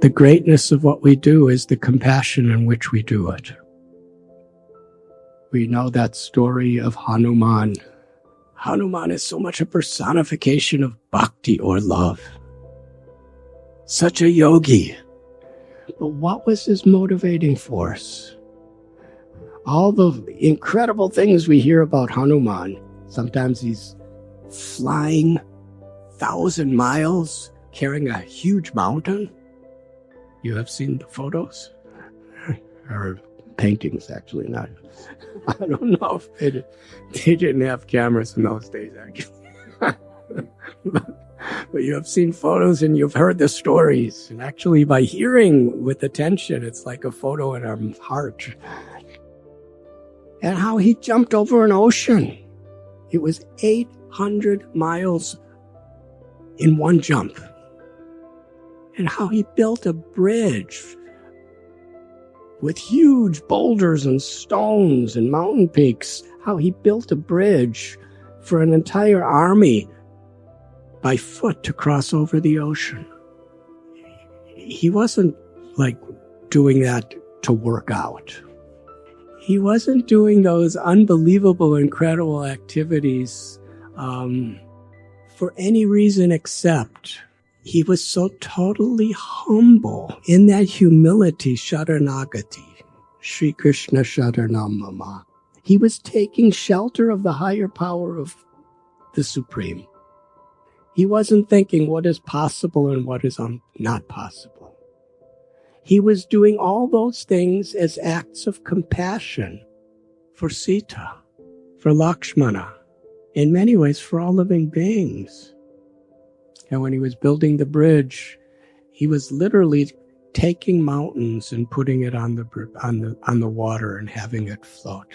The greatness of what we do is the compassion in which we do it. We know that story of Hanuman. Hanuman is so much a personification of bhakti or love. Such a yogi. But what was his motivating force? All the incredible things we hear about Hanuman. Sometimes he's flying 1,000 miles, carrying a huge mountain. You have seen the photos? Or paintings, actually, not. I don't know if they didn't have cameras in those days, actually. But you have seen photos and you've heard the stories. And actually, by hearing with attention, it's like a photo in our heart. And how he jumped over an ocean. It was 800 miles in one jump. And how he built a bridge with huge boulders and stones and mountain peaks. How he built a bridge for an entire army by foot to cross over the ocean. He wasn't like doing that to work out. He wasn't doing those unbelievable, incredible activities for any reason except he was so totally humble. In that humility, Sharanagati, Sri Krishna Sharanam Mama. He was taking shelter of the higher power of the Supreme. He wasn't thinking what is possible and what is not possible. He was doing all those things as acts of compassion for Sita, for Lakshmana, in many ways for all living beings. And when he was building the bridge, he was literally taking mountains and putting it on the water and having it float.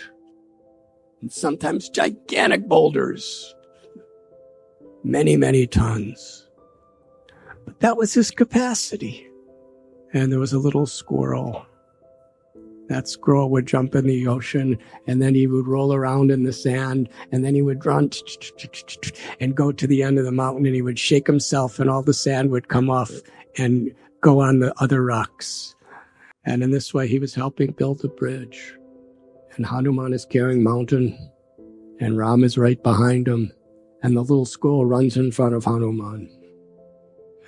And sometimes gigantic boulders, many, many tons. But that was his capacity. And there was a little squirrel. That squirrel would jump in the ocean, and then he would roll around in the sand, and then he would run and go to the end of the mountain, and he would shake himself, and all the sand would come off and go on the other rocks. And in this way, he was helping build the bridge. And Hanuman is carrying mountain, and Ram is right behind him, and the little squirrel runs in front of Hanuman.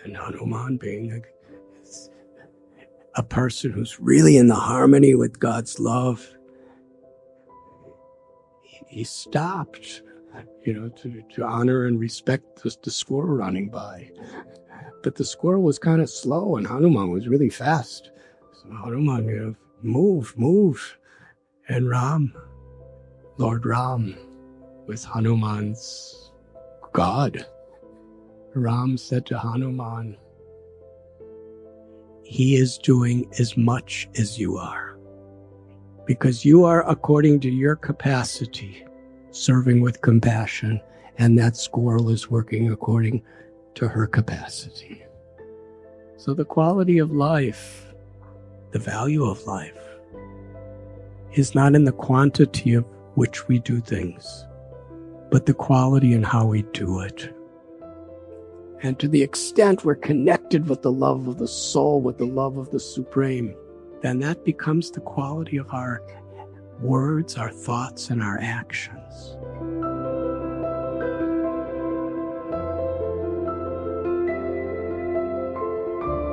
And Hanuman, being a person who's really in the harmony with God's love, he stopped, to honor and respect the squirrel running by. But the squirrel was kind of slow and Hanuman was really fast. So Hanuman, move. And Lord Ram, was Hanuman's God. Ram said to Hanuman, he is doing as much as you are, because you are, according to your capacity, serving with compassion, and that squirrel is working according to her capacity. So the quality of life, the value of life, is not in the quantity of which we do things, but the quality in how we do it. And to the extent we're connected with the love of the soul, with the love of the Supreme, then that becomes the quality of our words, our thoughts, and our actions.